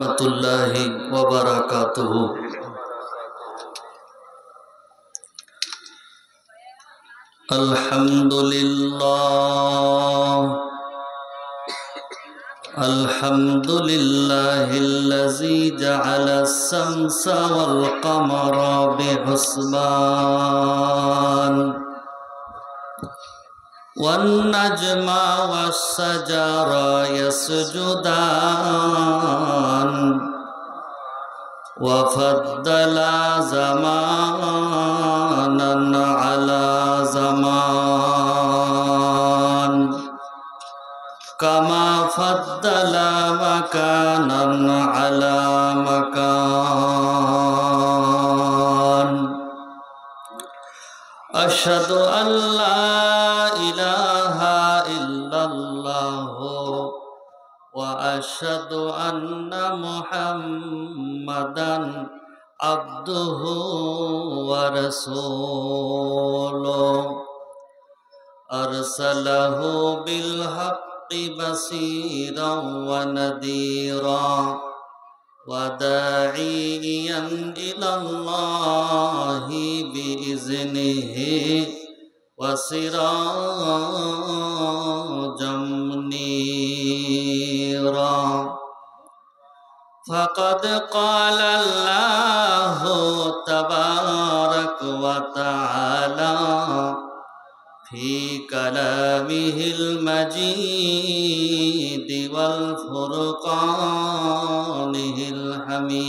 रहमतुल्लाहि व बरकातुहू। अल्हम्दुलिल्लाहिल्लज़ी जअलस-शम्सा वल-क़मरा बिहुस्बान वन-नज्मा वश-शजरा यसजुदान वफ़द्दल ज़मानन अला ज़मान कमा फ़द्दल मकानन अला मकान। अशहदु अल्ला इलाहा इल्लल्लाहु व अशहदु अन्ना मुहम्मदन अब्दुहु व रसूलुहु अरसलहु बिल हक़्क़ि बसीरन व नदीरा व दाइयन इलल्लाहि बिइज़्निहि व सिराजम मुनीरा। फ़क़द क़ाल अल्लाहु तबारक व तआला फ़ी कलामिहिल मजीद वल फ़ुरक़ानिहिल हमीद।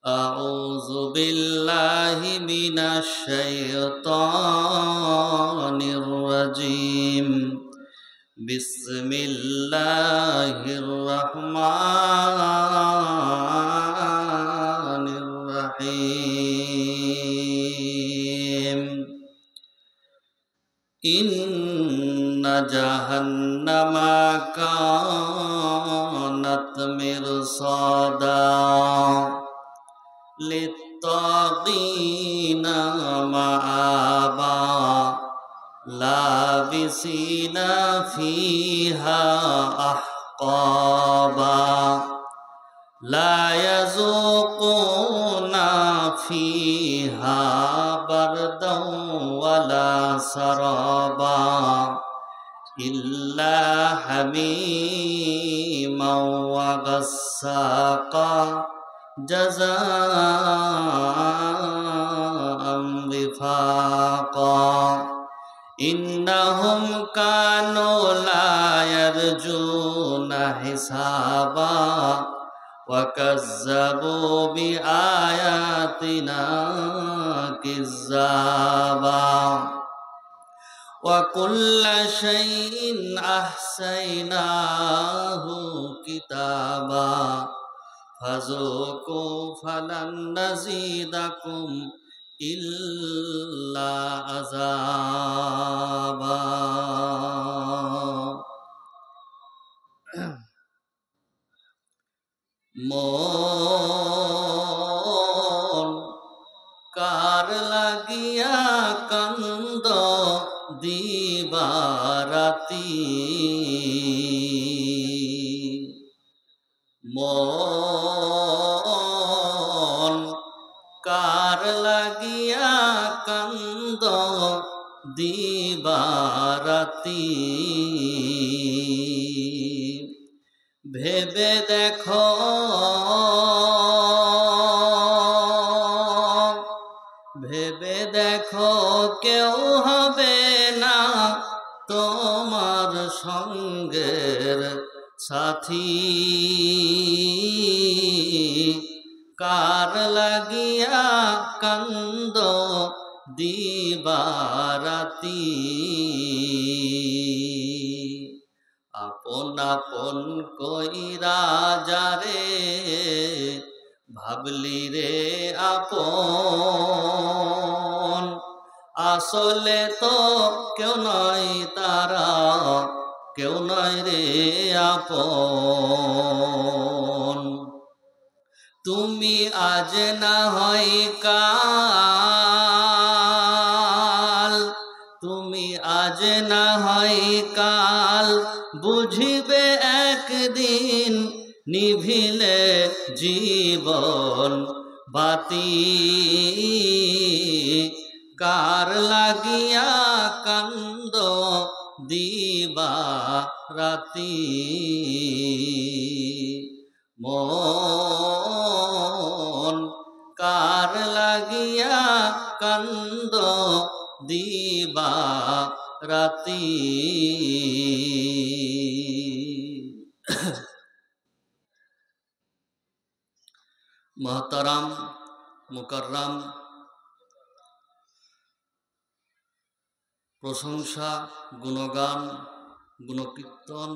अऊज़ु बिल्लाहि मिनश शैतानिर रजीम। बिस्मिल्लाहिर रहमानिर रहीम। इन्ना जहन्नमा कानत मिरसादा लित्तागीना मआबा लाबिसीना फीहा अहक़ाबा ला यज़ूक़ूना फीहा बरदन वला सराबा इल्ला हमीमन व गस्साक़ा जज़ाअन विफ़ाक़ा। इन्नहुम कानू ला यरजूना हिसाबा व कज़्ज़बू बिआयातिना किज़्ज़ाबा व कुल्ल शैइन अहसैनाहु किताबा फ़ज़ूक़ू फ़लन नज़ीदकुम इल्ला अज़ाबा। मोन कार लागिया कंद दिवाराती मोन कार लागिया कंद दिवाराती भेबे देखो भेबे देखो केउ हबे ना तोमार संगेर साथी कार लागिया कांदो दिवाराती आपन आपन कइरा जारे भाबली रे आपन आसले तो केउ नय तारा केउ नय रे आपन। तुमी आज ना हय काल तुमी आज ना हय काल बुझी নিভবে একদিন, নিভিলে জীবন বাতি। কার লাগিয়া কান্দ দিবা রাতি, মন কার লাগিয়া কান্দ দিবা রাতি। মহতারাম মুকাররাম, প্রশংসা, গুণগান, গুণকীর্তন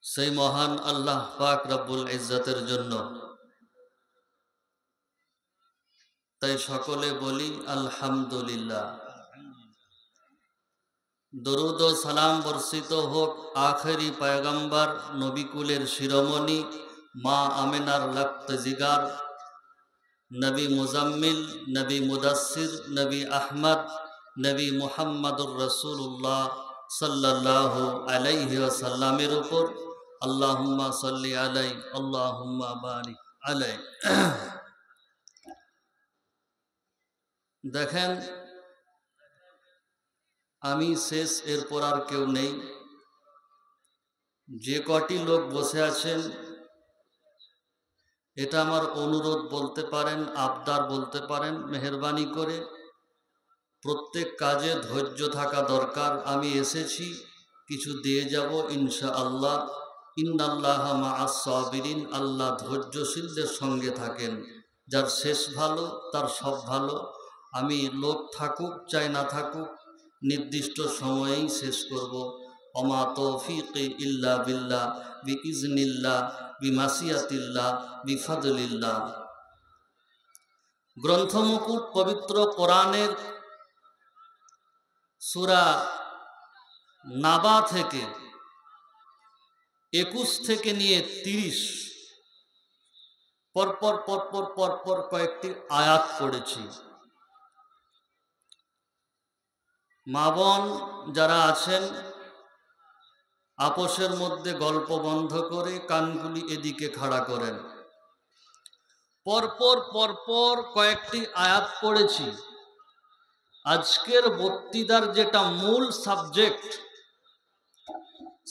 সেই মহান আল্লাহ পাক রব্বুল ইজ্জতের জন্য। তাই সকলে বলি আলহামদুলিল্লাহ। দরুদ ও সালাম বর্ষিত হোক আখেরি পয়গম্বর নবিকুলের শিরোমণি মা আমিনার লখত জিগার, নবী মুজাম্মিল, নবী মুদাসসির, নবী আহমদ, নবী মুহাম্মদুর রাসূলুল্লাহ সাল্লাল্লাহু আলাইহি ওয়াসাল্লামের উপর। আল্লাহুম্মা সাল্লি আলাইহি, আল্লাহুম্মা বারিক আলাইহি। দেখেন, আমি শেষ, এরপর আর কেউ নেই। যে কটি লোক বসে আছেন, এটা আমার অনুরোধ বলতে পারেন, আবদার বলতে পারেন, মেহেরবানি করে প্রত্যেক কাজে ধৈর্য থাকা দরকার। আমি এসেছি, কিছু দিয়ে যাব ইনশাআল্লাহ। ইন্নাল্লাহা মা'আস সাবিরিন, আল্লাহ ধৈর্যশীলদের সঙ্গে থাকেন। যার শেষ ভালো তার সব ভালো। আমি লোক থাকুক চাই না থাকুক, নির্দিষ্ট সময়েই শেষ করব। ওমা তৌফিকি ইল্লা বিল্লাহ, বিইজনিল্লাহ, বিমাসিয়াতিল্লাহ, বিফাদলিল্লাহ। গ্রন্থমুকুট পবিত্র কোরআনের সূরা নাবা থেকে 21 থেকে নিয়ে 30 পরপর পরপর পরপর কয়েকটি আয়াত পড়েছি। মা বোন যারা আছেন, আপোষের মধ্যে গল্প বন্ধ করে কানগুলি এদিকে খাড়া করেন। পরপর পরপর কয়েকটি আয়াত পড়েছি। আজকের বক্তৃতার যেটা মূল সাবজেক্ট,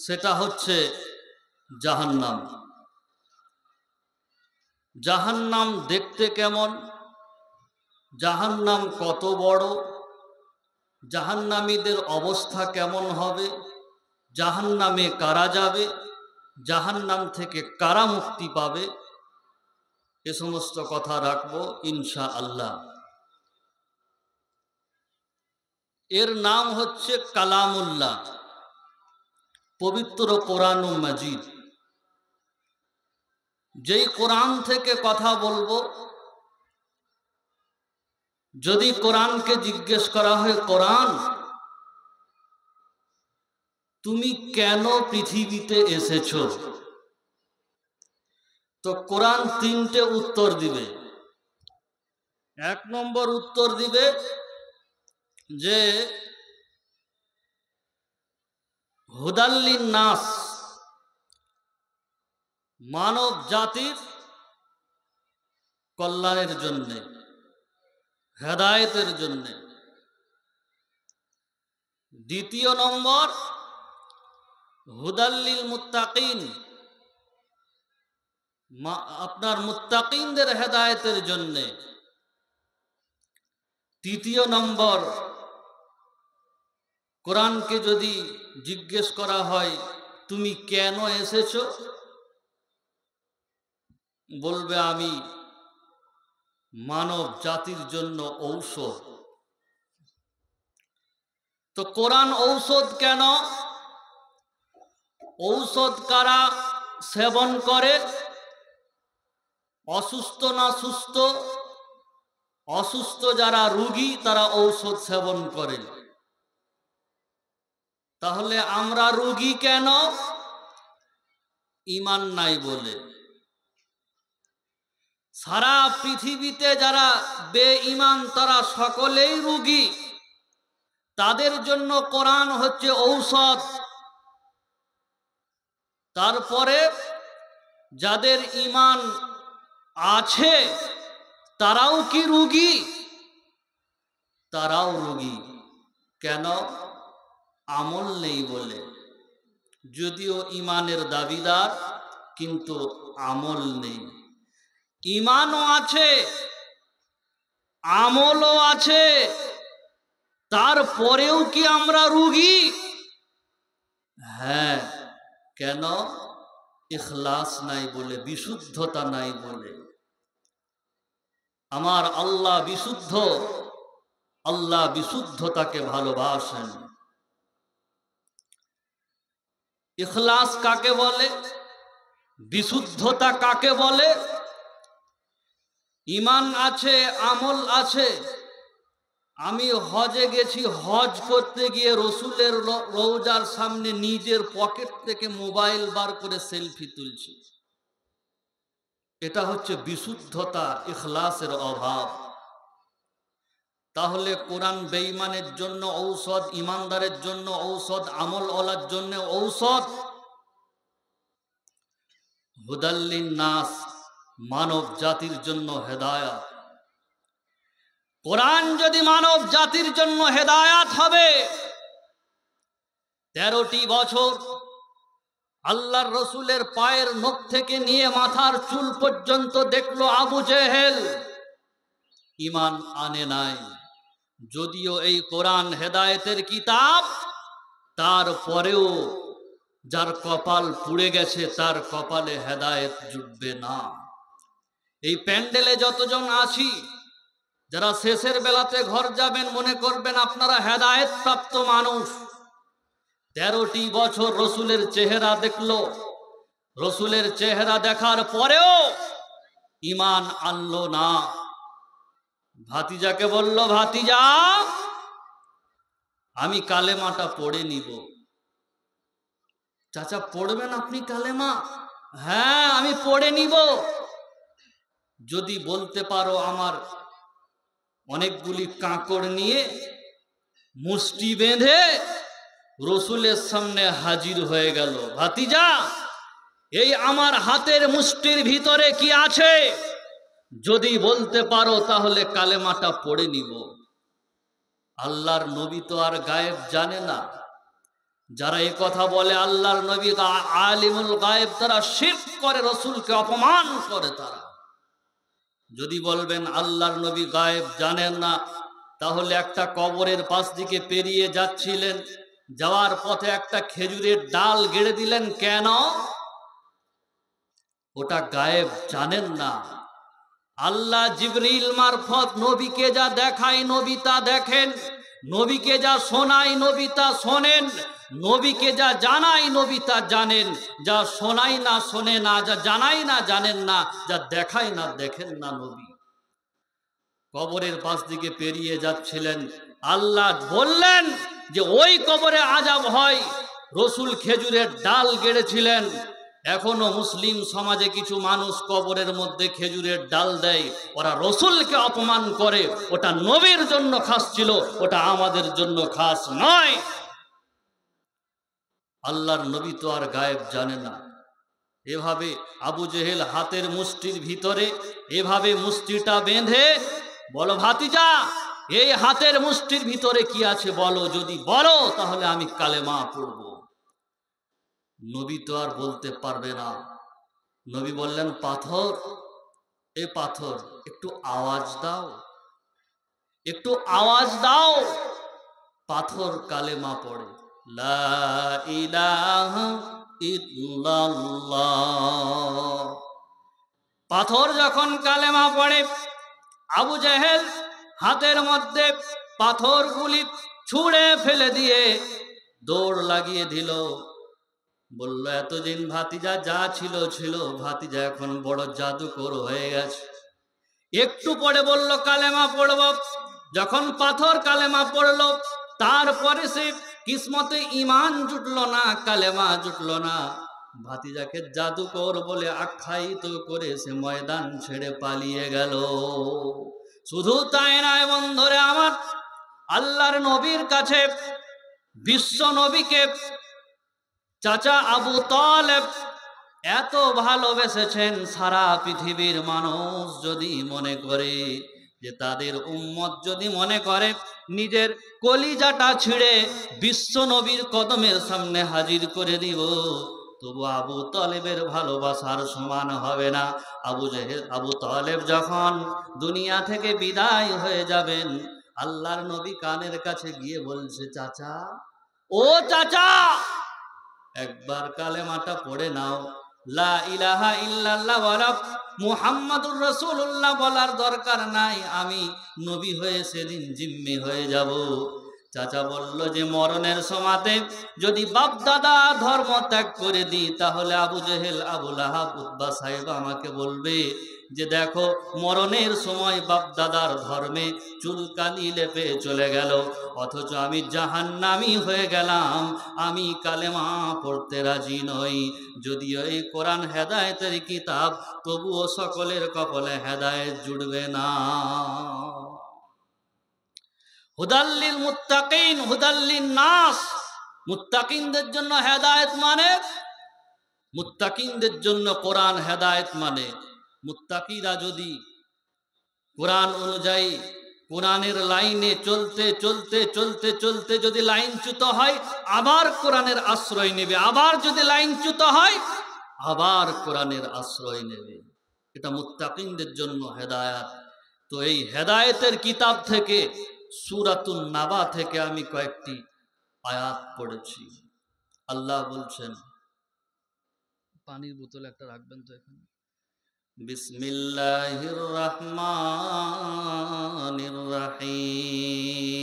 সেটা হচ্ছে জাহান্নাম। জাহান্নাম দেখতে কেমন, জাহান্নাম কত বড়, জাহান্নামীদের অবস্থা কেমন হবে, জাহান্নামে কারা যাবে, জাহান্নাম থেকে কারা মুক্তি পাবে, এ সমস্ত কথা রাখবো ইনশাআল্লাহ। এর নাম হচ্ছে কালামুল্লাহ, পবিত্র কোরআনুল মাজিদ। যেই কোরআন থেকে কথা বলবো, যদি কোরআনকে জিজ্ঞেস করা হয়, কোরআন তুমি কেন পৃথিবীতে এসেছো, তো কোরআন 3টে উত্তর দিবে। 1 নম্বর উত্তর দিবে যে হুদাল্লিন নাস, মানব জাতির কল্যাণের জন্য, হেদায়েতের জন্য। 2 নম্বর হুদাল্লিল মুত্তাকিন, আপনার মুত্তাকিনদের হেদায়েতের জন্য। 3 নম্বর, কোরআনকে যদি জিজ্ঞেস করা হয় তুমি কেন এসেছো, বলবে আমি মানব জাতির জন্য ঔষধ। তো কোরআন ঔষধ কেন? ঔষধ কারা সেবন করে? অসুস্থ না সুস্থ? অসুস্থ যারা রোগী তারা ঔষধ সেবন করে। তাহলে আমরা রোগী কেন? ঈমান নাই বলে। সারা পৃথিবীতে যারা বেঈমান তারা সকলেই রোগী, তাদের জন্য কোরআন হচ্ছে ঔষধ। তারপরে যাদের ঈমান আছে তারাও কি রোগী? তারাও রোগী। কেন? আমল নেই বলে। যদিও ঈমানের দাবিদার, কিন্তু আমল নেই। ঈমানও আছে, আমলও আছে, তারপরেও কি আমরা রোগী? হ্যাঁ। কেন? ইখলাস নাই বলে, বিশুদ্ধতা নাই বলে। আমার আল্লাহ বিশুদ্ধ, আল্লাহ বিশুদ্ধতাকে ভালোবাসেন। ইখলাস কাকে বলে? বিশুদ্ধতা কাকে বলে? ঈমান আছে, আমল আছে। আমি হজে গেছি, হজ করতে গিয়ে রসুলের রওজার সামনে নিজের পকেট থেকে মোবাইল বার করে সেলফি তুলছি। এটা হচ্ছে বিশুদ্ধতা, ইখলাসের অভাব। তাহলে কোরআন বেঈমানের জন্য ঔষধ, ইমানদারের জন্য ঔষধ, আমল ওয়ালার জন্য ঔষধ। হুদাল্লিন নাস, মানব জাতির জন্য হেদায়াত। কোরআন যদি মানব জাতির জন্য হেদায়াত হবে, 13টি বছর আল্লাহর রসুলের পায়ের নখ থেকে নিয়ে মাথার চুল পর্যন্ত দেখলো আবু জেহেল, ঈমান আনে নাই। যদিও এই কোরআন হেদায়েতের কিতাব, তারপরেও যার কপাল পুড়ে গেছে তার কপালে হেদায়েত জুটবে না। এই প্যান্ডেলে যতজন আছি, যারা শেষের বেলাতে ঘর যাবেন, মনে করবেন আপনারা হেদায়েত প্রাপ্ত মানুষ। 13টি বছর রসুলের চেহারা দেখলো, রসুলের চেহারা দেখার পরেও ঈমান আনলো না। ভাতিজাকে বলল, ভাতিজা আমি কালেমাটা পড়ে নিব। চাচা পড়বেন আপনি কালেমা? হ্যাঁ আমি পড়ে নিব। যদি বলতে পারো। আমার অনেকগুলি কাঁকড় নিয়ে মুষ্টি বেঁধে রসুলের সামনে হাজির হয়ে গেল। ভাতিজা এই আমার হাতের মুষ্টির ভিতরে কি আছে? যদি বলতে পারো তাহলে কালেমাটা পড়ে নিব। আল্লাহর নবী তো আর গায়েব জানে না। যারা এই কথা বলে আল্লাহর নবী আলিমুল গায়েব, তারা শিরক করে, রসুলকে অপমান করে। তারা যদি বলবেন আল্লাহর নবী গায়েব জানেন না, তাহলে একটা কবরের পাশ দিকে পেরিয়ে যাচ্ছিলেন, যাওয়ার পথে একটা খেজুরের ডাল গেড়ে দিলেন। কেন? ওটা গায়েব জানেন না। আল্লাহ জিবরিল মারফত নবীকে যা দেখায় নবী তা দেখেন, নবীকে যা শোনায় নবী তা শোনেন, নবীকে যা জানায় নবী তা জানেন। যা শোনায় না শোনে না, যা জানায় না জানেন না, যা দেখায় না দেখেন না নবী। কবরের পাশ দিকে পেরিয়ে যাচ্ছিলেন, আল্লাহ বললেন যে ওই কবরে আযাব হয়। রসুল খেজুরের ডাল গেড়েছিলেন। এখনো মুসলিম সমাজে কিছু মানুষ কবরের মধ্যে খেজুরের ডাল দেয়, ওরা রসুলকে অপমান করে। ওটা নবীর জন্য খাস ছিল, ওটা আমাদের জন্য খাস নয়। আল্লাহর নবী তো আর গায়েব জানে না। এভাবে আবু জেহেল হাতের মুষ্টির ভিতরে এভাবে মুষ্টিটা বেঁধে, বলো ভাতিজা এই হাতের মুষ্টির ভিতরে কি আছে বলো, যদি বলো তাহলে আমি কালেমা পড়ব। নবী তো আর বলতে পারবে না। নবী বললেন, পাথর, এ পাথর একটু আওয়াজ দাও, একটু আওয়াজ দাও। পাথর কালেমা পড়ে, লা ইলাহা ইল্লাল্লাহ। পাথর যখন কালেমা পড়ে, আবু জেহেল হাতের মধ্যে পাথরগুলি ছুঁড়ে ফেলে দিয়ে দৌড় লাগিয়ে দিল। বলল, এতদিন ভাতিজা যা ছিল ছিল, ভাতিজা এখন বড় জাদুকর হয়ে গেছে। একটু পরে বলল কালেমা পড়ব। যখন পাথর কালেমা পড়ল, তারপরে সে কিসমতে ঈমান জুটলো না, কালেমা জুটলো না। ভাতিজাকে জাদুকর বলে আখ্যায়িত করে সে ময়দান ছেড়ে পালিয়ে গেল। শুধু তাই নয় বন্ধুরে আমার, আল্লাহর নবীর কাছে, বিশ্ব নবীকে চাচা আবু তালেব এত ভালোবেসেছেন, সারা পৃথিবীর মানুষ যদি মনে করে যে তাদের উম্মত যদি মনে করে নিজের কলিজাটা ছিঁড়ে বিশ্ব নবীর কদমের সামনে হাজির করে দিব, তবু আবু তালেবের ভালোবাসার সমান হবে না। আবু তালেব যখন দুনিয়া থেকে বিদায় হয়ে যাবেন, আল্লাহর নবী কানের কাছে গিয়ে বলছে, চাচা, ও চাচা, একবার কালেমাটা পড়ে নাও, লা ইলাহা ইল্লাল্লাহ বলো, মুহাম্মাদুর রাসূলুল্লাহ বলার দরকার নাই, আমি নবী হয়ে সেদিন জিম্মি হয়ে যাব। চাচা বলল যে মরণের সময়তে যদি বাপ দাদা ধর্ম ত্যাগ করে দিই, তাহলে আবু জেহেল, আবু লাহাব, উতবা সাহেব আমাকে বলবে যে দেখো মরণের সময় বাপ দাদার ধর্মে চুলকানি লেপে চলে গেল, অথচ আমি জাহান্নামী হয়ে গেলাম। আমি কালেমা পড়তে রাজি নই। যদিও এই কোরআন হেদায়েতের কিতাব, তবুও সকলের কপালে হেদায়েত জুড়বে না। হুদাল্লিল মুত্তাকিন, হুদাল্লিন নাস, মুত্তাকিনদের জন্য হেদায়েত মানে, মুত্তাকিনদের জন্য কোরআন হেদায়েত মানে। মুত্তাকিরা যদি কোরআন অনুযায়ী কোরআনের লাইনে চলতে চলতে চলতে চলতে যদি লাইনচ্যুত হয়, আবার কোরআনের আশ্রয় নেবে, আবার যদি লাইনচ্যুত হয় আবার কোরআনের আশ্রয় নেবে। এটা মুত্তাকিনদের জন্য হেদায়েত। তো এই হেদায়েতের কিতাব থেকে সূরাতুন নাবা থেকে আমি কয়েকটি আয়াত পড়েছি। আল্লাহ বলছেন, পানির বোতল একটা রাখবেন তো এখানে। বিসমিল্লাহির রহমানির রহিম।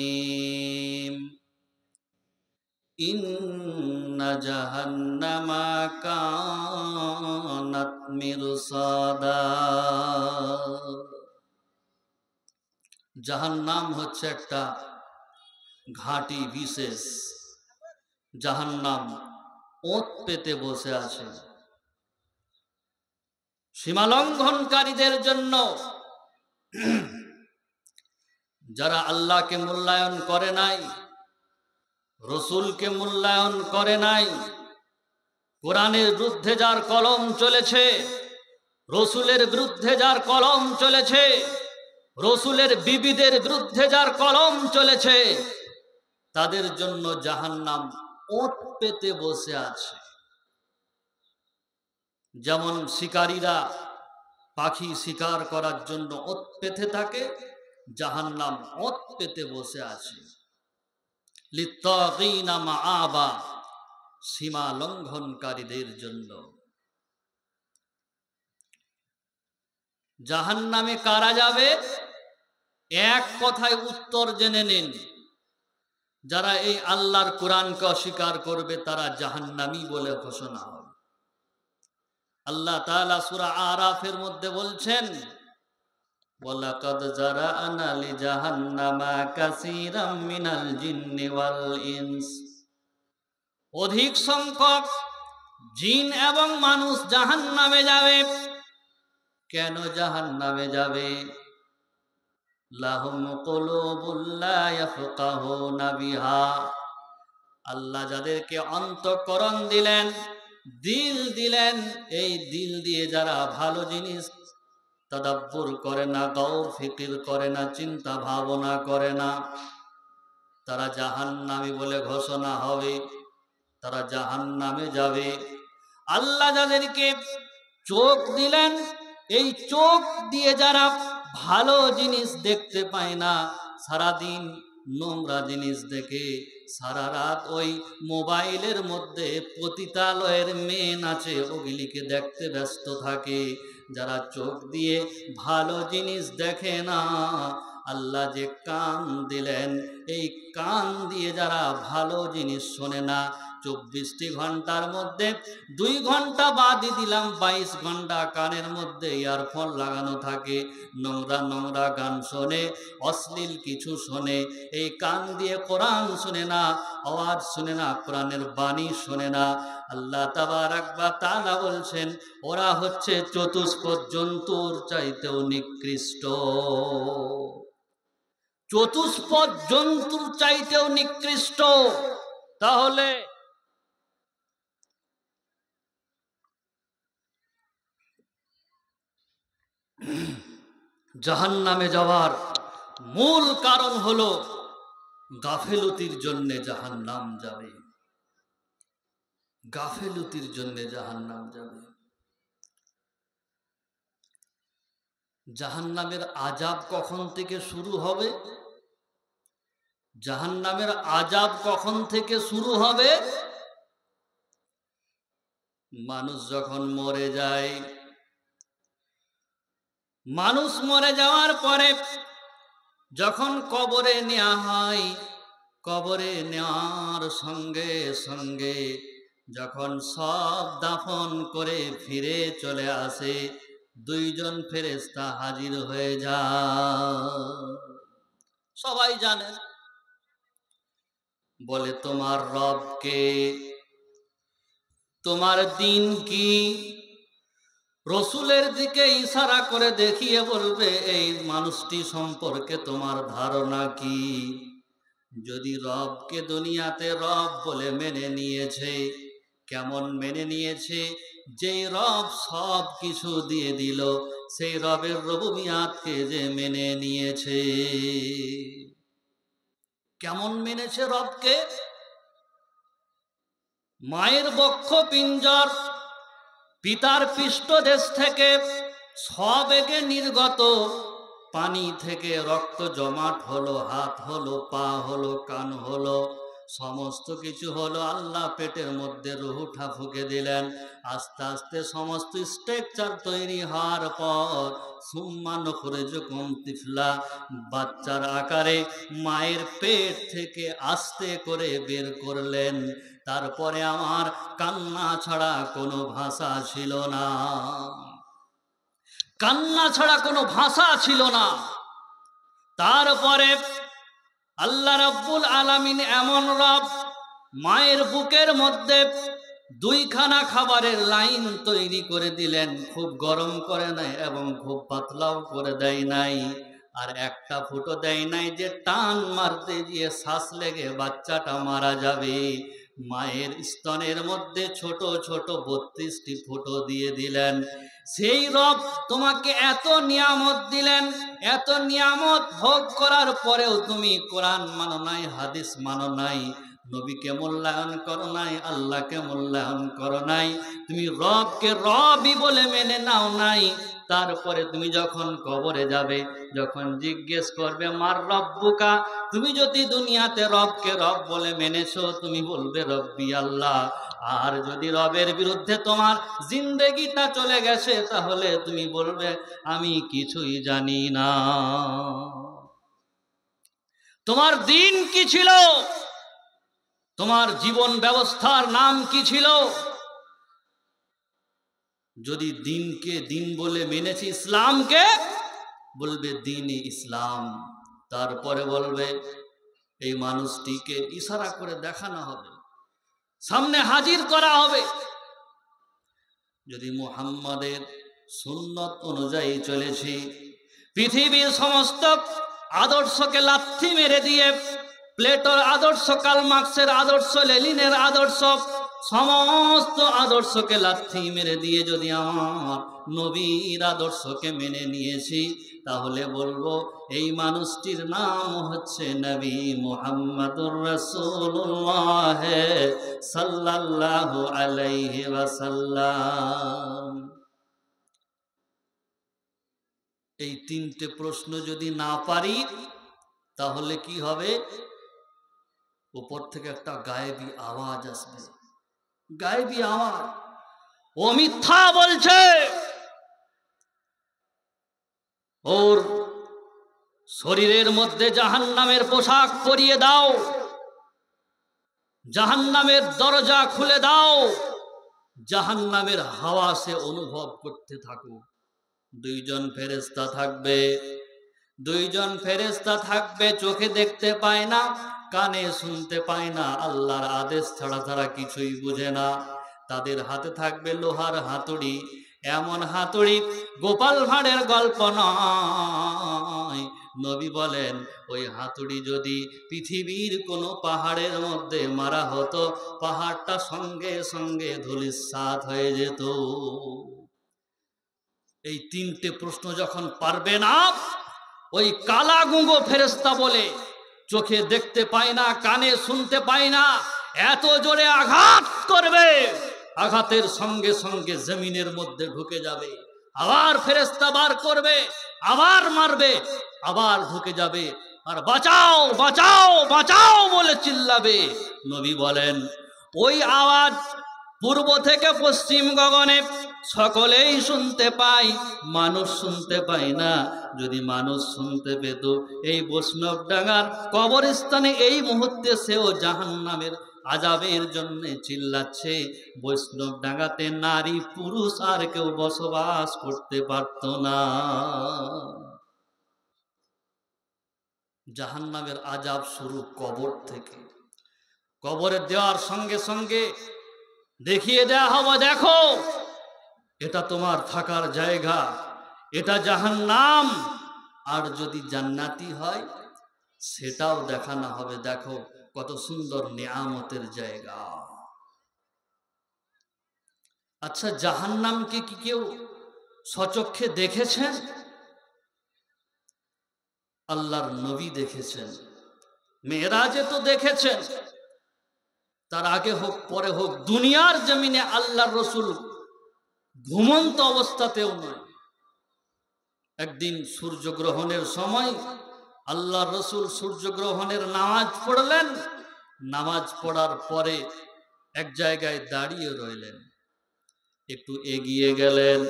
ইন্না জাহান্নামা কানাত মিরসাদা। জাহান্নাম হচ্ছে একটা ঘাঁটি বিশেষ। জাহান্নাম ওঁত পেতে বসে আছে সীমালঙ্ঘনকারীদের জন্য। যারা আল্লাহকে মূল্যায়ন করে নাই, রসুলকে মূল্যায়ন করে নাই, কোরআনের বিরুদ্ধে যার কলম চলেছে, রসুলের বিরুদ্ধে যার কলম চলেছে, রসুলের বিবিদের বিরুদ্ধে যার কলম চলেছে, তাদের জন্য জাহান্নাম ওঁত পেতে বসে আছে। যেমন শিকারীরা পাখি শিকার করার জন্য ওঁত পেতে থাকে, জাহান্নাম ওঁত পেতে বসে আছে। লিত্তাগীনা মাআবা, সীমা লঙ্ঘনকারীদের জন্য। জাহান্নামে কারা যাবে? এক কথায় উত্তর জেনে নিন, যারা এই আল্লাহর কোরআনকে অস্বীকার করবে তারা জাহান্নামী বলে ঘোষণা হবে। আল্লাহ তাআলা সূরা আরাফের মধ্যে বলছেন, ওয়ালাকাদ জারা'না লিজাহান্নামা কাসীরাম মিনাল জিন্নি ওয়াল ইনস। অধিক সংখ্যক জিন এবং মানুষ জাহান্নামে যাবে। কেন জাহান্নামে যাবে? লাহুম কুলুবুল লা ইয়াফকাহুনা বিহা। আল্লাহ যাদেরকে অন্তঃকরণ দিলেন, দিল দিলেন, এই দিল দিয়ে যারা ভালো জিনিস তাদাব্বুর করে না, গৌর ফিকির করে না, চিন্তা ভাবনা করে না, তারা জাহান্নামী বলে ঘোষণা হবে, তারা জাহান্নামে যাবে। আল্লাহ যাদেরকে চোখ দিলেন, এই চোখ দিয়ে যারা ভালো জিনিস দেখতে পায় না, সারাদিন নোংরা জিনিস দেখে, সারা রাত ওই মোবাইলের মধ্যে পতিতালয়ের মেয়ে নাচে ওগুলিকে দেখতে ব্যস্ত থাকে, যারা চোখ দিয়ে ভালো জিনিস দেখে না, আল্লাহ যে কান দিলেন, এই কান দিয়ে যারা ভালো জিনিস শোনে না, 24টি ঘন্টার মধ্যে 2 ঘন্টা বাদই দিলাম 22 ঘন্টা কানের মধ্যে ইয়ারফোন লাগানো থাকে, নোংরা নোংরা গান শোনে, অশ্লীল কিছু শোনে। এই কান দিয়ে কোরআন শোনে না, আওয়াজ শোনে না, কোরআনের বাণী শোনে না। আল্লাহ তাবারাক ওয়া তাআলা বলছেন, ওরা হচ্ছে চতুষ্পদ জন্তুর চাইতেও নিকৃষ্ট। চতুষ্পদ জন্তুর চাইতেও নিকৃষ্ট। তাহলে জাহান্নামে যাওয়ার মূল কারণ হলো গাফেলতির জন্য জাহান্নাম যাবে, গাফেলতির জন্য জাহান্নাম যাবে। জাহান্নামের আযাব কখন থেকে শুরু হবে? জাহান্নামের আযাব কখন থেকে শুরু হবে? মানুষ যখন মরে যায়, মানুষ মরে যাওয়ার পরে যখন কবরে নেওয়া হয়, কবরে নেওয়ার সঙ্গে সঙ্গে যখন সব দাফন করে ফিরে চলে আসে, দুইজন ফেরেশতা হাজির হয়ে যায়। সবাই জানে, বলে তোমার রব কে, তোমার দিন কি? রসুলের দিকে ইশারা করে দেখিয়ে বলবে, এই মানুষটি সম্পর্কে তোমার ধারণা কি? যদি রবকে দুনিয়াতে রব বলে মেনে নিয়েছে, কেমন মেনে নিয়েছে? যেই রব সব কিছু দিয়ে দিল, সেই রবের রুবুবিয়াতকে যে মেনে নিয়েছে, কেমন মেনেছে রবকে? মায়ের বক্ষ পিঞ্জর, পিতার পৃষ্ঠদেশ থেকে সবেগে নির্গত পানি থেকে রক্ত জমাট হলো, হাত হলো, পা হলো, কান হলো, সমস্ত কিছু হলো। আল্লাহ পেটের মধ্যে রুহুটা ফুঁকে দিলেন। আস্তে আস্তে সমস্ত স্ট্রাকচার তৈরি হওয়ার পর সুম্মা নুখরিজুকুম তিফলা, বাচ্চার আকারে মায়ের পেট থেকে আস্তে করে বের করলেন। তারপরে আমার কান্না ছাড়া কোনো ভাষা ছিল না, কান্না ছাড়া কোনো ভাষা ছিল না। তারপরে আল্লাহ রাব্বুল আলামিন এমন রব, মায়ের বুকের মধ্যে দুইখানা খাবারের লাইন তৈরি করে দিলেন। খুব গরম করে নাই এবং খুব পাতলাও করে দেয় নাই, আর একটা ফুটো দেয় নাই যে টান মারতে গিয়ে শ্বাস লেগে বাচ্চাটা মারা যাবে। মায়ের স্তনের মধ্যে ছোট ছোট 32টি ফুটো দিয়ে দিলেন। সেই রব তোমাকে এত নিয়ামত দিলেন, এত নিয়ামত ভোগ করার পরেও তুমি কোরআন মানো নাই, হাদিস মানো নাই, নবীকে মূল্যায়ন করো নাই, আল্লাহকে মূল্যায়ন করো নাই, তুমি রবকে রবই বলে মেনে নাও নাই। তারপরে তুমি যখন কবরে যাবে, যখন জিজ্ঞেস করবে মার রব্বুকা, তুমি যদি দুনিয়াতে রবকে রব বলে মেনেছো, তুমি বলবে রব্বি আল্লাহ। আর যদি রবের বিরুদ্ধে তোমার জিন্দেগিটা চলে গেছে, তাহলে তুমি বলবে আমি কিছুই জানি না। তোমার দিন কি ছিল? তোমার জীবন ব্যবস্থার নাম কি ছিল? যদি দিনকে দিন বলে মেনেছি, ইসলামকে বলবে দ্বীন-ই ইসলাম। তারপরে বলবে, এই মানুষটিকে ইশারা করে দেখানো হবে, সামনে হাজির করা হবে। যদি মুহাম্মাদের সুন্নত অনুযায়ী চলেছি, পৃথিবীর সমস্ত আদর্শকে লাথি মেরে দিয়ে, প্লেটোর আদর্শ, কার্ল মার্কসের আদর্শ, লেনিনের আদর্শ, সমস্ত আদর্শকে লাথি মেরে দিয়ে যদি আমার নবীর আদর্শকে মেনে নিয়েছি, তাহলে বলবো এই মানুষটির নাম হচ্ছে নবী মুহাম্মদুর রাসূলুল্লাহ সাল্লাল্লাহু আলাইহি ওয়াসাল্লাম। এই তিনটে প্রশ্ন যদি না পারি, তাহলে কি হবে? উপর থেকে একটা গায়েবী আওয়াজ আসবে, গায়েবী আওয়াজ, ও মিথ্যা বলছে, ওর শরীরের মধ্যে জাহান্নামের পোশাক পরিয়ে দাও, জাহান্নামের দরজা খুলে দাও, জাহান্নামের হাওয়া সে অনুভব করতে থাকো। দুইজন ফেরেশতা থাকবে, দুইজন ফেরেশতা থাকবে, চোখে দেখতে পায় না, কানে শুনতে পায় না, আল্লাহর আদেশ ছাড়া তারা কিছুই বুঝে না। তাদের হাতে থাকবে লোহার হাতুড়ি, এমন হাতুড়ি গোপাল ভাঁড়ের গল্প নয়। নবী বলেন, ওই হাতুড়ি যদি পৃথিবীর কোনো পাহাড়ের মধ্যে মারা হতো, পাহাড়টা সঙ্গে সঙ্গে ধূলিসাৎ হয়ে যেত। এই তিনটে প্রশ্ন যখন পারবে না, ওই কালা গুঁগো ফেরেশতা বলে, চোখে দেখতে পায় না, কানে শুনতে পায় না, এত জোরে আঘাত করবে, আঘাতের সঙ্গে সঙ্গে জমিনের মধ্যে ঢুকে যাবে, আবার ফেরেশতা বার করবে, আবার মারবে, আবার ঢুকে যাবে, আর বাঁচাও বাঁচাও বাঁচাও বলে চিল্লাবে। নবী বলেন, ওই আওয়াজ পূর্ব থেকে পশ্চিম গগনে সকলেই শুনতে পায়, মানুষ শুনতে পায় না। যদি মানুষ শুনতে পেত, এই বৈষ্ণবডাঙ্গার কবরস্থানে এই মুহূর্তে সেও জাহান্নামের আযাবের জন্য চিল্লাচ্ছে। বৈষ্ণবডাঙ্গাতে নারী পুরুষ আর কেউ বসবাস করতে পারত না। জাহান্নামের আযাব শুরু কবর থেকে। কবরে দেওয়ার সঙ্গে সঙ্গে দেখিয়ে দেয়া হবে, দেখো এটা তোমার থাকার জায়গা, এটা জাহান্নাম। আর যদি জান্নাতি হয় সেটাও দেখানো হবে, দেখো কত সুন্দর নিয়ামতের জায়গা। আচ্ছা, জাহান্নামকে কি কেউ স্বচক্ষে দেখেছেন? আল্লাহর নবী দেখেছেন, মেরাজে তো দেখেছেন, তার আগে হোক পরে হোক দুনিয়ার জমিনে আল্লাহর রসুল ঘুমন্ত অবস্থাতেও নয়। একদিন সূর্যগ্রহণের সময় আল্লাহর রসুল সূর্যগ্রহণের নামাজ পড়লেন। নামাজ পড়ার পরে এক জায়গায় দাঁড়িয়ে রইলেন, একটু এগিয়ে গেলেন,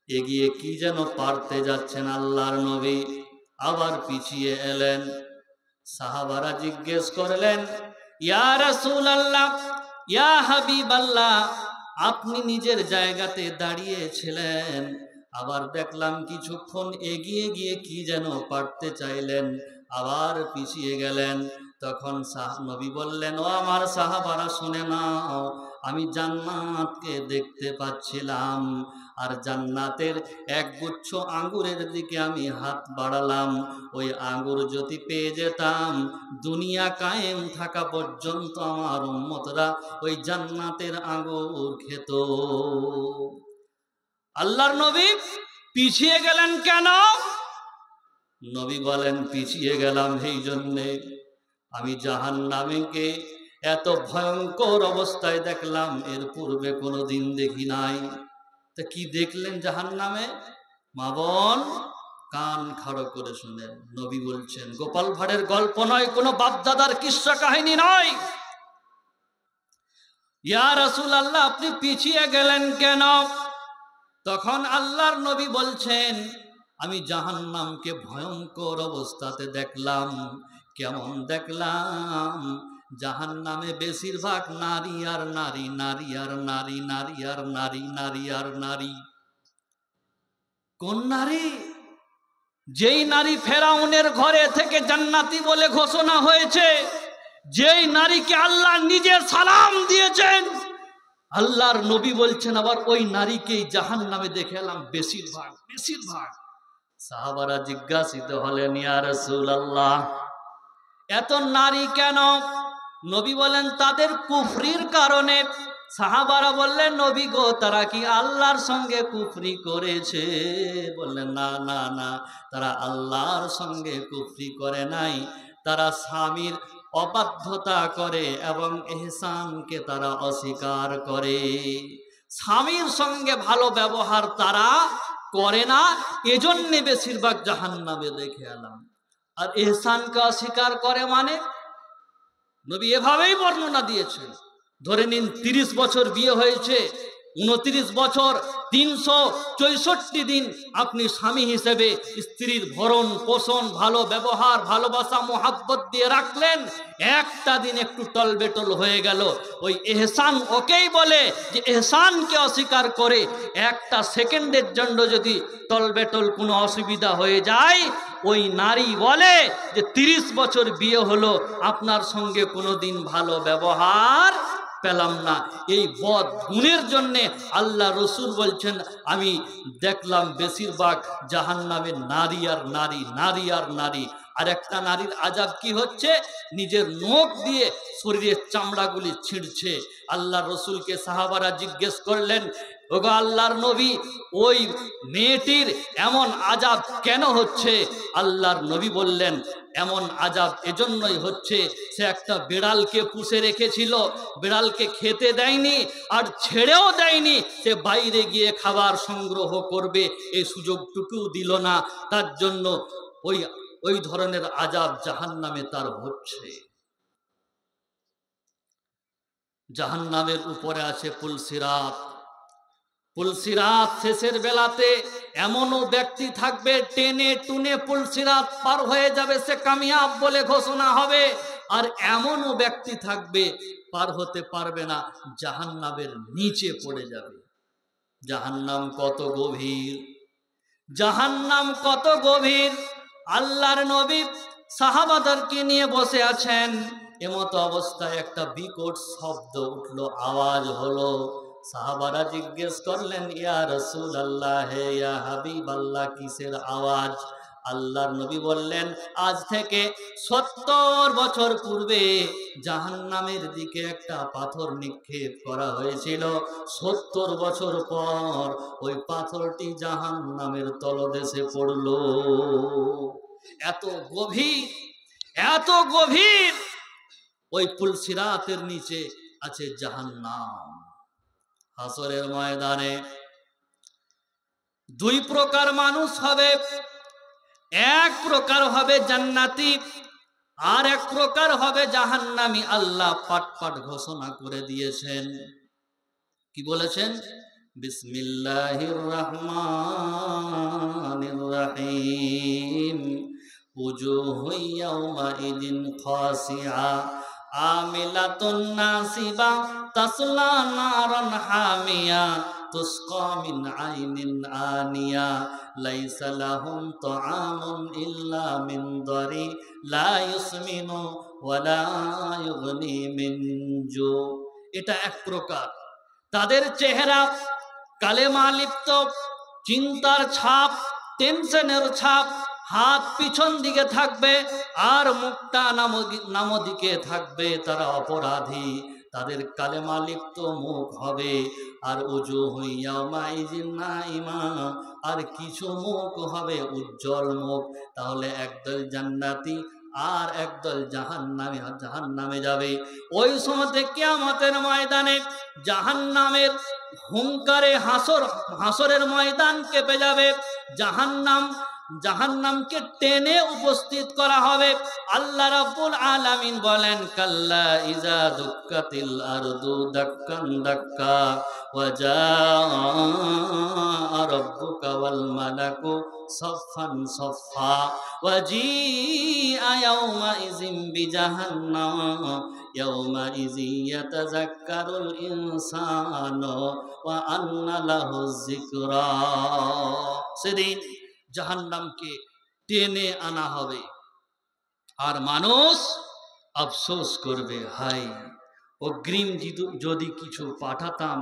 এগিয়ে কি যেন পারতে যাচ্ছেন আল্লাহর নবী, আবার পিছিয়ে এলেন। সাহাবারা জিজ্ঞেস করলেন, ইয়া রাসূলুল্লাহ, ইয়া হাবিবাল্লাহ, আপনি নিজের জায়গাতে দাঁড়িয়েছিলেন, আবার দেখলাম কিছুক্ষণ এগিয়ে গিয়ে কি যেন পারতে চাইলেন, আবার পিছিয়ে গেলেন। তখন নবী বললেন, ও আমার সাহাবারা শুনে নাও, আমি জান্নাতকে দেখতে পাচ্ছিলাম, আর জান্নাতের একগুচ্ছ আঙ্গুরের দিকে আমি হাত বাড়ালাম। ওই আঙ্গুর যদি পেয়ে যেতাম, দুনিয়া কায়েম থাকা পর্যন্ত আমার উম্মতরা ওই জান্নাতের আঙ্গুর খেত। আল্লাহর নবী পিছিয়ে গেলেন কেন? নবী বলেন, পিছিয়ে গেলাম এই জন্যে, আমি জাহান্নামীকে এত ভয়ঙ্কর অবস্থায় দেখলাম, এর পূর্বে কোনোদিন দেখি নাই। তা কি দেখলেন জাহান্নামে? মা বোন কান খাড়ো করে শুনেন, নবী বলছেন, গোপাল ভাঁড়ের গল্প নয়, কোনো বাপদাদার কিস্সা কাহিনী নয়। ইয়া রাসূলুল্লাহ, আপনি পিছিয়ে গেলেন কেন? তখন আল্লাহর নবী বলছেন, আমি জাহান্নামকে ভয়ঙ্কর অবস্থাতে দেখলাম। কেমন দেখলাম? জাহান্নামে বেশিরভাগ নারী আর নারী, নারী আর নারী, নারী আর নারী, নারী আর নারী। কোন নারী? যেই নারী ফেরাউনের ঘরে থেকে জান্নাতি বলে ঘোষণা হয়েছে, যেই নারীকে আল্লাহ নিজে সালাম দিয়েছেন, আল্লাহর নবী বলছেন আবার ওই নারীকেই জাহান্নামে দেখে এলাম বেশিরভাগ। সাহাবারা জিজ্ঞাসিত হলেন, ইয়া রাসূলুল্লাহ, এত নারী কেন? নবী বলেন, তাদের কুফরির কারণে। সাহাবারা বললেন, নবী গো, তারা কি আল্লাহর সঙ্গে কুফরি করেছে? বললেন, না না না, তারা আল্লাহর সঙ্গে কুফরি করে নাই, তারা স্বামীর অবাধ্যতা করে এবং ইহসানকে তারা অস্বীকার করে। স্বামীর সঙ্গে ভালো ব্যবহার তারা করে না, এজন্য বেশিরভাগ জাহান্নামে দেখে এলাম। আর ইহসানকে অস্বীকার করে মানে? নবী এভাবেই বর্ণনা দিয়েছেন। ধরে নিন 30 বছর বিয়ে হয়েছে, 29 বছর 364 দিন আপনি স্বামী হিসেবে স্ত্রীর ভরণ পোষণ, ভালো ব্যবহার, ভালোবাসা, মোহাব্বত দিয়ে রাখলেন। একটা দিন একটু টলবেটল হয়ে গেল, ওই ইহসান ওকেই বলে যে ইহসানকে অস্বীকার করে। একটা সেকেন্ডের জন্য যদি টলবেটল কোনো অসুবিধা হয়ে যায়, ওই নারী বলে যে 30 বছর বিয়ে হলো, আপনার সঙ্গে কোনোদিন ভালো ব্যবহার পেলাম না। এই বদ গুণের জন্যে আল্লাহ রসুল বলছেন, আমি দেখলাম বেশিরভাগ জাহান্নামে নারী আর নারী, নারী আর নারী। আর একটা নারীর আযাব কি হচ্ছে, নিজের নখ দিয়ে শরীরের চামড়াগুলি ছিঁড়ছে। আল্লাহ রসুলকে সাহাবারা জিজ্ঞেস করলেন, ওগো আল্লাহর নবী, ওই মেয়েটির এমন আযাব কেন হচ্ছে? আল্লাহর নবী বললেন, এমন আযাব এজন্যই হচ্ছে, সে একটা বিড়ালকে পুষে রেখেছিল, বিড়ালকে খেতে দেয়নি আর ছেড়েও দেয়নি, সে বাইরে গিয়ে খাবার সংগ্রহ করবে এই সুযোগটুকুও দিল না। তার জন্য ওই ধরনের আযাব জাহান্নামে তার হচ্ছে। জাহান্নামের উপরে আছে পুলসিরাত। পুলসিরাত শেষের বেলাতে এমনও ব্যক্তি থাকবে, টেনে টুনে পুলসিরাত পার হয়ে যাবে, সে কামিয়াব বলে ঘোষণা হবে। আর এমনও ব্যক্তি থাকবে পার হতে পারবে না, জাহান্নামের নিচে পড়ে যাবে। জাহান্নাম কত গভীর, জাহান্নাম কত গভীর। আল্লাহর নবী সাহাবাদেরকে নিয়ে বসে আছেন, এমতো অবস্থায় একটা বিকট শব্দ উঠলো, আওয়াজ হলো। সাহাবারা জিজ্ঞেস করলেন, ইয়া রাসূলুল্লাহ, হে ইয়া হাবিবাল্লাহ, কিসের আওয়াজ? আল্লাহর নবী বললেন, আজ থেকে 70 বছর পূর্বে জাহান্নামের দিকে একটা পাথর নিক্ষেপ করা হয়েছিল। 70 বছর পর ওই পাথরটি জাহান্নামের তলদেশে পড়লো। এত গভীর, এত গভীর। ওই পুলসিরাতের নিচে আছে জাহান্নাম। হাসরের ময়দানে দুই প্রকার মানুষ হবে, এক প্রকার হবে জান্নাতি, আর এক প্রকার হবে জাহান্নামী। আল্লাহ পাট পাট ঘোষণা করে দিয়েছেন। কি বলেছেন? বিসমিল্লাহির রহমানির রহিম। উজুহু ইয়াওমাইদিন খাসিআ আমিলাতুন নাসিবা তাসলা নারান হামিয়া তুসকা মিন আইনিন আনিয়া লাইসা লাহুম তাআমুন ইল্লা মিন দারি লা ইউসমিনু ওয়ালা ইউগনি মিন জু। এটা এক প্রকার। তাদের চেহারা কালেমা লিপ্ত, চিন্তার ছাপ, টেনশনের ছাপ, হাত পিছন দিকে থাকবে আর মুখটা নাম দিকে থাকবে। তারা অপরাধী, তাদের কালেমা লিপ্ত মুখ হবে। আর উজু হইয়া মাইজিন নাইমা, আর কিছু মুখ হবে উজ্জ্বল মুখ। তাহলে একদল জান্নাতি আর একদল জাহান্নামে যাবে। ওই সময় কিয়ামতের ময়দানে জাহান্নামের হুঙ্কারে হাসরের ময়দান কেঁপে যাবে। জাহান্নামকে টেনে উপস্থিত করা হবে। আল্লাহ রাব্বুল আলামিন বলেন, কাল্লা ইজা দুক্কাতিল আরদু দাক্কান দাক্কা ওয়া জাআ রাব্বুকা ওয়াল মালাকু সাফফান সাফফা ওয়া জিআ ইয়াওমা ইযিন বিজাহান্নাম ইয়াওমা ইযি ইয়াতাযাক্কারুল ইনসানু ওয়া আন্না লাহু যিকরা। সেদিন জাহান্নামকে টেনে আনা হবে আর মানুষ আফসোস করবে, হায় অগ্রিম যদি কিছু পাঠাতাম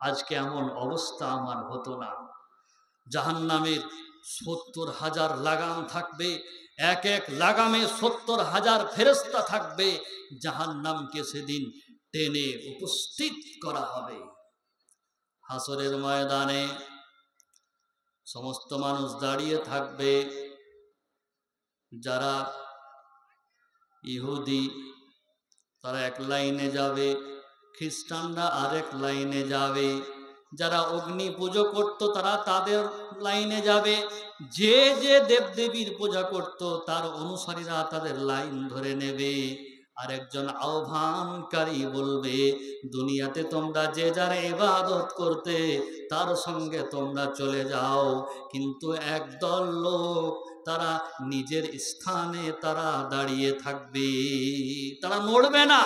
আজকে এমন অবস্থা আমার হতো না। জাহান্নামের 70,000 লাগাম থাকবে, এক এক লাগামে 70,000 ফেরেশতা থাকবে। জাহান্নামকে সেদিন টেনে উপস্থিত করা হবে। হাসরের ময়দানে সমস্ত মানুষ দাঁড়িয়ে থাকবে। যারা ইহুদি তারা এক লাইনে যাবে, খ্রিস্টানরা আরেক লাইনে যাবে, যারা অগ্নি পুজো করত তারা তাদের লাইনে যাবে, যে যে দেবদেবীর পূজা করত তার অনুসারীরা তাদের লাইন ধরে নেবে। আর একজন আহ্বানকারী বলবে, দুনিয়াতে তোমরা যে যার ইবাদত করতে তার সঙ্গে তোমরা চলে যাও, কিন্তু একদল লোক তারা নিজের স্থানে তারা দাঁড়িয়ে থাকবে, তারা নড়বে না।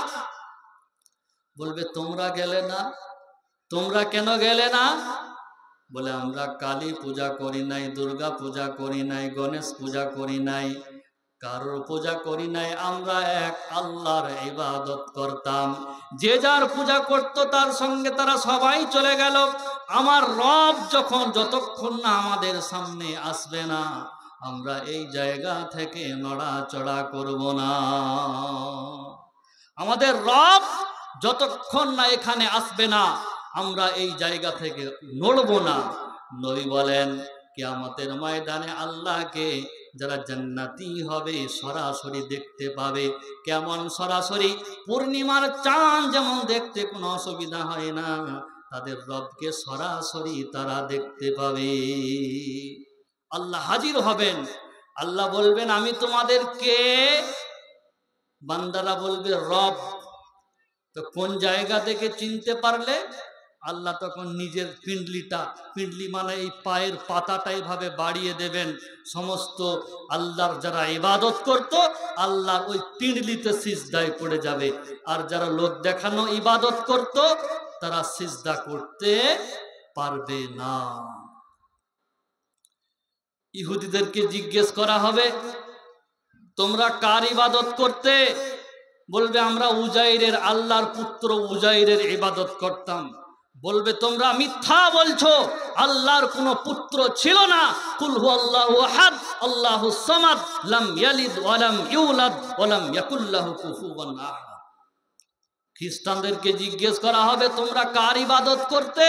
বলবে, তোমরা গেলে না, তোমরা কেন গেলে না? বলে, আমরা কালী পূজা করি নাই, দুর্গা পূজা করি নাই, গণেশ পূজা করি নাই, কারোর পূজা করি নাই, আমরা এক আল্লাহর ইবাদত করতাম। যে যার পূজা করত তার সঙ্গে তারা সবাই চলে গেল। আমার রব যখন যতক্ষণ না আমাদের সামনে আসবে না, আমরা এই জায়গা থেকে নড়াচড়া করব না। আমাদের রব যতক্ষণ না এখানে আসবে না, আমরা এই জায়গা থেকে নড়ব না। নবী বলেন, কিয়ামতের ময়দানে আল্লাহকে যারা জান্নাতি হবে সরাসরি দেখতে পাবে। কেমন সরাসরি? পূর্ণিমার চাঁদ যেমন দেখতে কোনো অসুবিধা হয় না, তাদের রবকে সরাসরি তারা দেখতে পাবে। আল্লাহ হাজির হবেন, আল্লাহ বলবেন, আমি তোমাদেরকে, বান্দারা বলবে রব। তো কোন জায়গা থেকে চিনতে পারলে? আল্লাহ তখন নিজের পিণ্ডলি মানে এই পায়ের পাতাটা এভাবে বাড়িয়ে দেবেন। সমস্ত আল্লাহর যারা ইবাদত করত, আল্লাহর ওই পিণ্ডলিতে সিজদায় পড়ে যাবে। আর যারা লোক দেখানো ইবাদত করত, তারা সিজদা করতে পারবে না। ইহুদিদেরকে জিজ্ঞেস করা হবে, তোমরা কার ইবাদত করতে? বলবে, আমরা উজাইরের, আল্লাহর পুত্র উজাইরের ইবাদত করতাম। বলবে, তোমরা মিথ্যা বলছো, আল্লাহর কোনো পুত্র ছিল না। কুল হুয়াল্লাহু আহাদ আল্লাহুস সামাদ লাম ইয়ালিদ ওয়া লাম ইউলাদ ওয়া লাম ইয়াকুল লাহু কুফুওয়ান আহাদ। খ্রিস্টানদেরকে জিজ্ঞেস করা হবে, তোমরা কার ইবাদত করতে?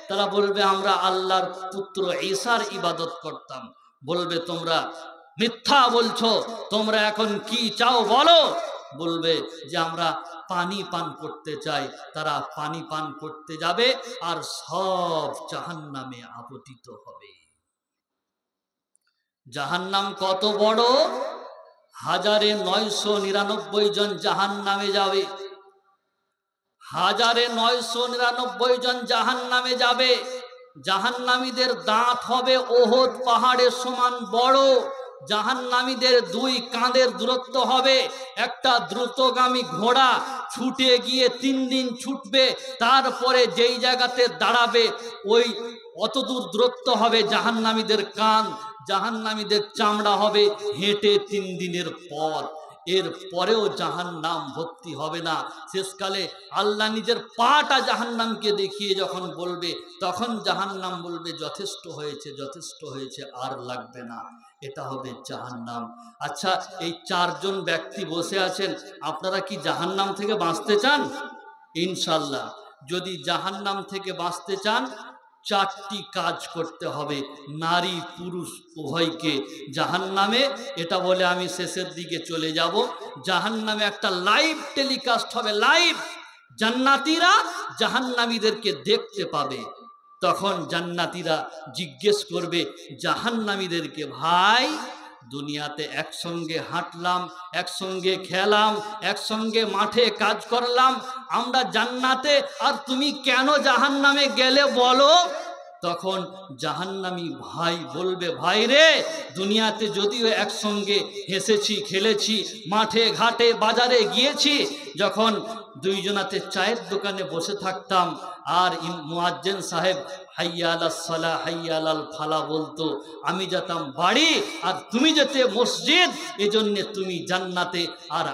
তারা বলবে, আমরা আল্লাহর পুত্র ঈসার ইবাদত করতাম। বলবে, তোমরা মিথ্যা বলছো, তোমরা এখন কি চাও বলো? বলবে যে আমরা পানি পান করতে চাই। তারা পানি পান করতে যাবে আর সব জাহান্নামে আপতিত হবে। জাহান্নাম কত বড়? 1999 জন জাহান্নামে যাবে। 1999 জন জাহান্নামে যাবে। জাহান্নামীদের দাঁত হবে ওহদ পাহাড়ের সমান বড়। জাহান্নামীদের 2 কাঁধের দূরত্ব হবে। একটা দ্রুতগামী ঘোড়া ছুটে গিয়ে 3 দিন ছুটবে, তারপরে যেই জায়গাতে দাঁড়াবে ওই অতদূর দূরত্ব হবে জাহান্নামীদের কান। জাহান্নামীদের চামড়া হবে হেঁটে 3 দিনের পথ। এর পরেও জাহান্নাম ভর্তি হবে না। শেষকালে আল্লাহ নিজের পাটা জাহান্নামকে দেখিয়ে যখন বলবে, তখন জাহান্নাম বলবে, যথেষ্ট হয়েছে, যথেষ্ট হয়েছে, আর লাগবে না। এটা হবে জাহান্নাম। আচ্ছা, এই 4 জন ব্যক্তি বসে আছেন, আপনারা কি জাহান্নাম থেকে বাঁচতে চান? ইনশাল্লাহ। যদি জাহান্নাম থেকে বাঁচতে চান, 4টি কাজ করতে হবে নারী পুরুষ উভয়কে জাহান্নামে। এটা বলে আমি শেষের দিকে চলে যাব। জাহান্নামে একটা লাইভ টেলিকাস্ট হবে, লাইভ। জান্নাতীরা জাহান্নামীদেরকে দেখতে পাবে। তখন জান্নাতীরা জিজ্ঞেস করবে জাহান্নামীদেরকে, ভাই, দুনিয়াতে একসঙ্গে হাঁটলাম, একসঙ্গে খেলাম, একসঙ্গে মাঠে কাজ করলাম, আমরা জান্নাতে, আর তুমি কেন জাহান্নামে গেলে বলো? তখন জাহান্নামী ভাই বলবে, ভাই রে, দুনিয়াতে যদিও একসঙ্গে হেসেছি, খেলেছি, মাঠে ঘাটে বাজারে গিয়েছি, যখন 2 জনাতে চায়ের দোকানে বসে থাকতাম আর মুয়াজ্জিন সাহেব হাইয়া আলাস সালাহ হাইয়া আলাল ফালাহ বলতো, আমি যেতাম বাড়ি আর তুমি যেতে মসজিদ, এজন্য তুমি জান্নাতে আর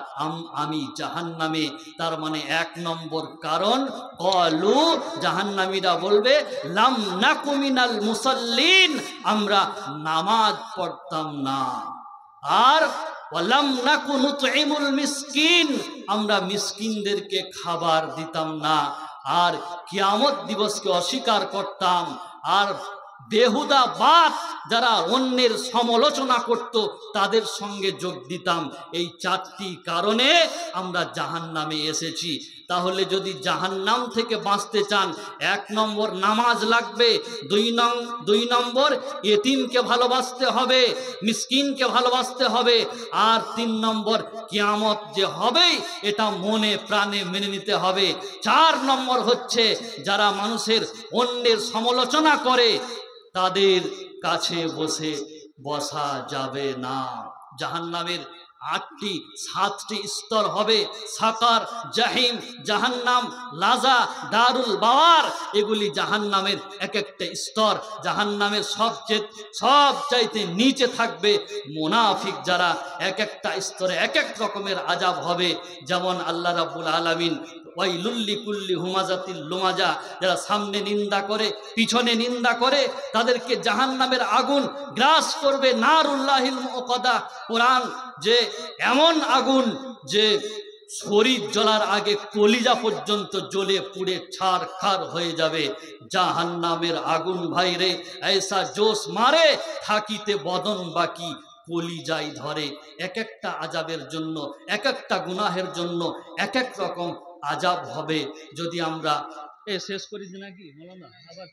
আমি জাহান্নামে। তার মানে 1 নম্বর কারণ, ক্বালু, জাহান্নামীরা বলবে, লাম নাকু মিনাল মুসাল্লিন, আমরা নামাজ পড়তাম না। আর ওয়ালাম নাকু নুতইমুল মিসকিন, আমরা মিসকিনদেরকে খাবার দিতাম না। আর কিয়ামত দিবসকে অস্বীকার করতাম। আর বেহুদা বাত যারা অন্যের সমালোচনা করত, তাদের সঙ্গে যোগ দিতাম। এই 4টি কারণে আমরা জাহান্নামে এসেছি। তাহলে যদি জাহান্নাম থেকে বাঁচতে চান, 1 নম্বর নামাজ লাগবে, 2 নম্বর এতিমকে ভালোবাসতে হবে, মিসকিনকে ভালোবাসতে হবে, আর 3 নম্বর কিয়ামত যে হবে এটা মনে প্রাণে মেনে নিতে হবে। 4 নম্বর হচ্ছে, যারা মানুষের অন্যের সমালোচনা করে তাদের কাছে বসা যাবে না। জাহান্নামের 8টি 7টি স্তর হবে, সাকার, জাহিম, জাহান্নাম, লাজা, দারুল বাওয়ার। এগুলি জাহান্নামের এক একটা স্তর। জাহান্নামের সবচাইতে নিচে থাকবে মুনাফিক যারা। এক একটা স্তরে এক এক রকমের আযাব হবে। যেমন আল্লাহ রাব্বুল আলামিন ওয়াইলুল লিকুল্লি হুমাজাতিল লুমাজা, যারা সামনে নিন্দা করে পিছনে নিন্দা করে তাদেরকে জাহান্নামের আগুন গ্রাস করবে। নারুল্লাহিল মুকাদা, কোরআন যে এমন আগুন যে শরীর জ্বলার আগে কলিজা পর্যন্ত জ্বলে পুড়ে ছারখার হয়ে যাবে। জাহান্নামের আগুন ভাইরে ऐसा জোশ মারে, থাকিতে বদন বাকি কলিজাই ধরে। এক একটা আযাবের জন্য, এক একটা গুনাহের জন্য এক এক রকম আযাব হবে। যদি আমরা শেষ করি নাকি, বলো না আবার।